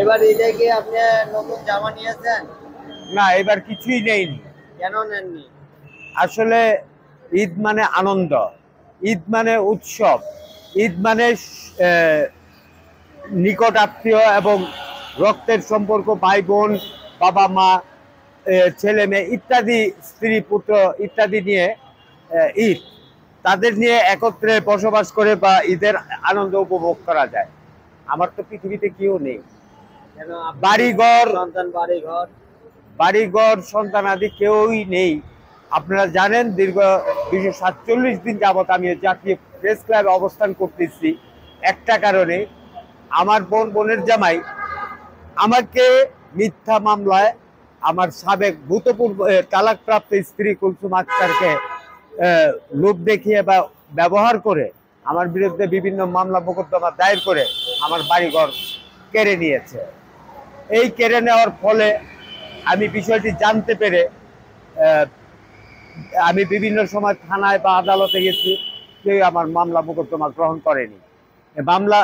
এবার ঈদে কি আপনি নতুন জামা নিয়েছেন? না, এবার কিছুই নেইনি। কেন নেননি? আসলে ঈদ মানে আনন্দ, ঈদ মানে উৎসব, ঈদ মানে নিকট আত্মীয় এবং রক্তের সম্পর্ক, ভাই বোন, বাবা মা, ছেলে মেয়ে ইত্যাদি, স্ত্রী পুত্র ইত্যাদি নিয়ে ঈদ, তাদের নিয়ে একত্রে বসবাস করে বা ঈদের আনন্দ উপভোগ করা যায়। আমার তো পৃথিবীতে কেউ নেই, কেন বাড়িঘর সন্তান বাড়িঘর বাড়িঘর সন্তানাদি কেউই নেই। আপনারা জানেন দীর্ঘ 247 দিন যাবৎ আমি জাতীয় প্রেস ক্লাবে অবস্থান করতেছি একটা কারণে, আমার বোনের জামাই আমাকে মিথ্যা মামলায় আমার সাবেক ভূতপূর্ব তালাকপ্রাপ্ত স্ত্রী কুলসুম আক্তারকে লোভ দেখিয়ে বা ব্যবহার করে আমার বিরুদ্ধে বিভিন্ন মামলা মোকদ্দমা দায়ের করে আমার বাড়িঘর কেড়ে নিয়েছে। এই কেড়ে নেওয়ার ফলে আমি বিষয়টি জানতে পেরে আমি বিভিন্ন সময় থানায় বা আদালতে গেছি, কেউ আমার মামলা মোকদ্দমা গ্রহণ করেনি। মামলা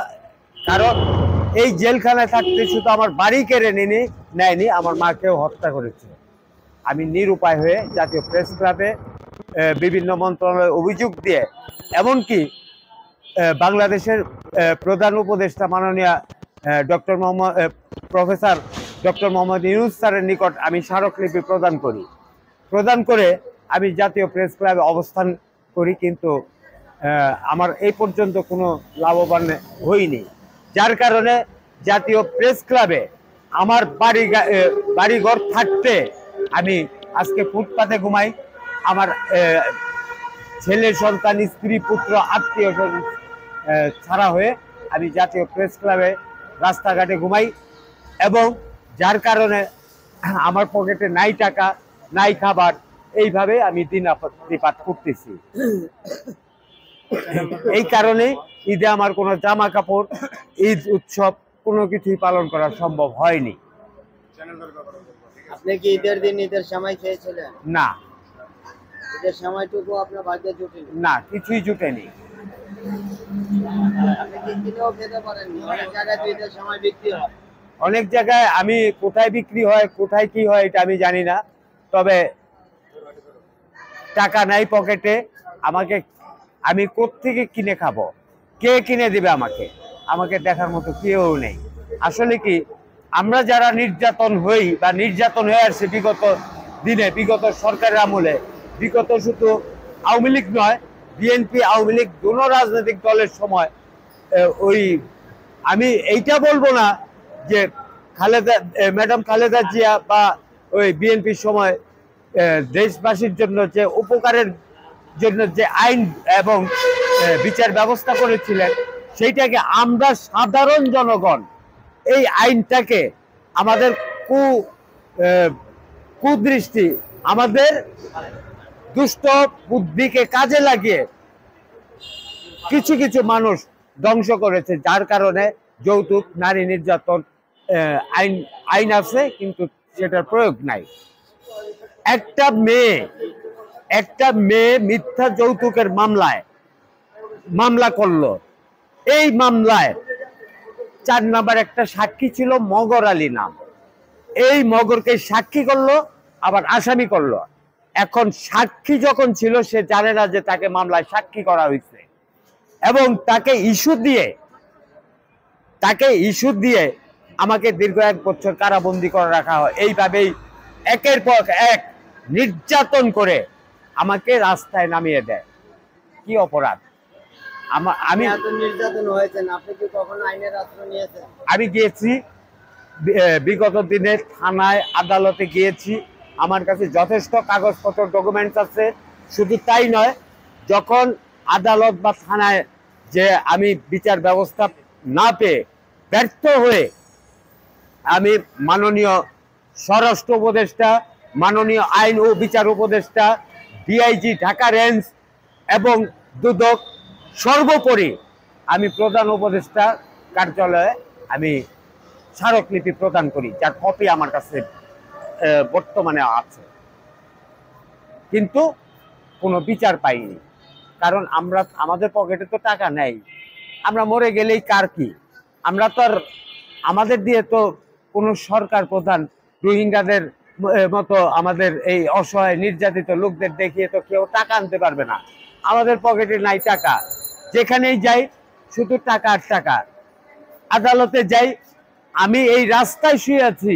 কারণ এই জেলখানায় থাকতে শুধু আমার বাড়ি কেড়ে নেয়নি, আমার মাকেও হত্যা করেছে। আমি নিরুপায় হয়ে জাতীয় প্রেস ক্লাবে বিভিন্ন মন্ত্রণালয়ে অভিযোগ দিয়ে, এমনকি বাংলাদেশের প্রধান উপদেষ্টা মাননীয় প্রফেসর ডক্টর মোহাম্মদ ইউনূস স্যারের নিকট আমি স্মারকলিপি প্রদান করে আমি জাতীয় প্রেস ক্লাবে অবস্থান করি, কিন্তু আমার এই পর্যন্ত কোনো লাভবান হইনি। যার কারণে জাতীয় প্রেস ক্লাবে আমার বাড়িঘর থাকতে আমি আজকে ফুটপাতে ঘুমাই। আমার ছেলে সন্তান, স্ত্রী পুত্র, আত্মীয় ছাড়া হয়ে আমি জাতীয় প্রেস ক্লাবে রাস্তাঘাটে ঘুমাই, এবং যার কারণে আমার পকেটে নাই টাকা, নাই খাবার, এইভাবে আমি দিনাতিপাত করতেছি। এই কারণে ঈদে আমার কোনো জামা কাপড়, ঈদ উৎসব কোনো কিছুই পালন করা সম্ভব হয়নি। আপনি কি ঈদের দিন ঈদের সময় খেয়েছিলেন? না, ঈদের সময়টুকু আপনার ভাগ্যে জুটেনি? না, কিছুই জুটেনি। আপনি কি কিনেও খেতে পারেননি? অনেক জায়গায় তো ঈদের সময় বিক্রি হয়। অনেক জায়গায় আমি কোথায় বিক্রি হয়, কোথায় কি হয় এটা আমি জানি না, তবে টাকা নাই পকেটে, আমি কোত্থেকে কিনে খাবো? কে কিনে দিবে আমাকে? আমাকে দেখার মতো কেউ নেই। আসলে কি, আমরা যারা নির্যাতন হই বা নির্যাতন হয়ে আসছে বিগত দিনে, বিগত সরকারের আমলে, বিগত শুধু আওয়ামী লীগ নয়, বিএনপি আওয়ামী লীগ কোনো রাজনৈতিক দলের সময় আমি এইটা বলবো না যে ম্যাডাম খালেদা জিয়া বা ওই বিএনপির সময় দেশবাসীর জন্য যে উপকারের জন্য যে আইন এবং বিচার ব্যবস্থা করেছিলেন, সেইটাকে আমরা সাধারণ জনগণ এই আইনটাকে আমাদের কুদৃষ্টি, আমাদের দুষ্ট বুদ্ধিকে কাজে লাগিয়ে কিছু কিছু মানুষ ধ্বংস করেছে, যার কারণে যৌতুক, নারী নির্যাতন আইন আছে কিন্তু সেটার প্রয়োগ নাই। একটা মেয়ে মিথ্যা যৌতুকের মামলা করলো। এই মামলায় 4 নাম্বার একটা সাক্ষী ছিল মগর আলী নাম। এই মগরকে সাক্ষী করলো, আবার আসামি করলো। এখন সাক্ষী যখন ছিল, সে জানে না যে তাকে মামলায় সাক্ষী করা হয়েছে, এবং তাকে ইস্যু দিয়ে আমাকে দীর্ঘ 1 বছর কারাবন্দী করে রাখা হয়। এইভাবেই একের পর এক নির্যাতন করে আমাকে রাস্তায় নামিয়ে দেয়। কি অপরাধ? আমি এত নির্যাতন হয়েছেন, আপনি কি কখনো আইনের আশ্রয় নিয়েছেন? আমি গিয়েছি, বিগত দিনে থানায় আদালতে গিয়েছি। আমার কাছে যথেষ্ট কাগজপত্র, ডকুমেন্টস আছে। শুধু তাই নয়, যখন আদালত বা থানায় যে আমি বিচার ব্যবস্থা না পেয়ে ব্যর্থ হয়ে আমি মাননীয় স্বরাষ্ট্র উপদেষ্টা, মাননীয় আইন ও বিচার উপদেষ্টা, ডিআইজি ঢাকা রেঞ্জ এবং দুদক, সর্বোপরি আমি প্রধান উপদেষ্টা কার্যালয়ে আমি স্মারকলিপি প্রদান করি, যার কপি আমার কাছে বর্তমানে আছে, কিন্তু কোনো বিচার পাইনি। কারণ আমাদের পকেটে তো টাকা নেই। আমরা মরে গেলেই কার কি? আমরা তো আর আমাদের দিয়ে তো কোনো সরকার প্রধান রোহিঙ্গাদের মতো আমাদের এই অসহায় নির্যাতিত লোকদের দেখিয়ে তো কেউ টাকা আনতে পারবে না। আমাদের পকেটে নাই টাকা, যেখানেই যাই শুধু টাকা আর টাকা। আদালতে যাই, আমি এই রাস্তায় শুয়ে আছি,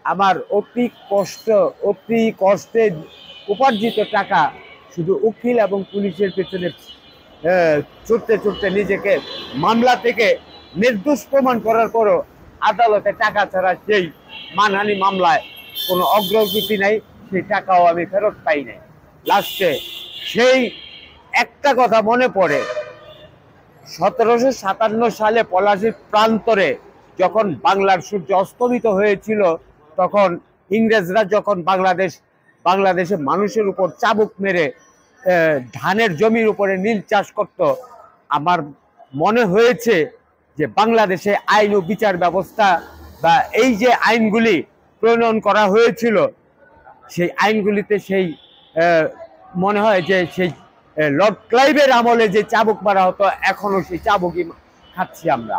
আমার অতি কষ্টে উপার্জিত টাকা শুধু উকিল এবং পুলিশের পেছনে ছুটতে ছুটতে নিজেকে মামলা থেকে নির্দোষ প্রমাণ করার পরও আদালতে টাকা ছাড়া সেই মানহানি মামলায় কোনো অগ্রগতি নাই, সেই টাকাও আমি ফেরত পাই নাই। লাস্টে সেই একটা কথা মনে পড়ে, 1757 সালে পলাশীর প্রান্তরে যখন বাংলার সূর্য অস্তমিত হয়েছিল, তখন ইংরেজরা যখন বাংলাদেশে মানুষের উপর চাবুক মেরে ধানের জমির উপরে নীল চাষ করত, আমার মনে হয়েছে যে বাংলাদেশে আইন ও বিচার ব্যবস্থা বা এই যে আইনগুলি প্রণয়ন করা হয়েছিল, সেই আইনগুলিতে সেই মনে হয় যে সেই লর্ড ক্লাইভের আমলে যে চাবুক মারা হতো, এখনো সেই চাবুকই খাচ্ছি আমরা।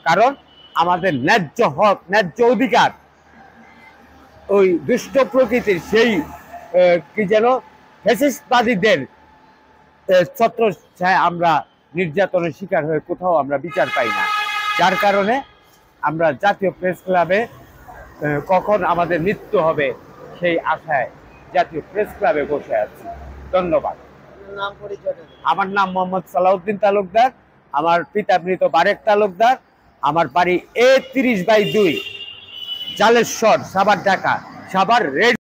কারণ আমাদের ন্যায্য হক, ন্যায্য অধিকার ওই দুষ্ট প্রকৃতির সেই কি যেন ফ্যাসিস্টবাদীদের ছত্রছায়ায় আমরা নির্যাতনের শিকার হয়ে কোথাও আমরা বিচার পাই না। যার কারণে আমরা জাতীয় প্রেস ক্লাবে কখন আমাদের মৃত্যু হবে সেই আশায় জাতীয় প্রেস ক্লাবে বসে আছি। ধন্যবাদ। নাম পরিচয়? আমার নাম মোহাম্মদ সালাউদ্দিন তালুকদার, আমার পিতা মৃত বারেক তালুকদার, আমার বাড়ি A30/2, জালেশ্বর, সাভার, ঢাকা। সাভার রেড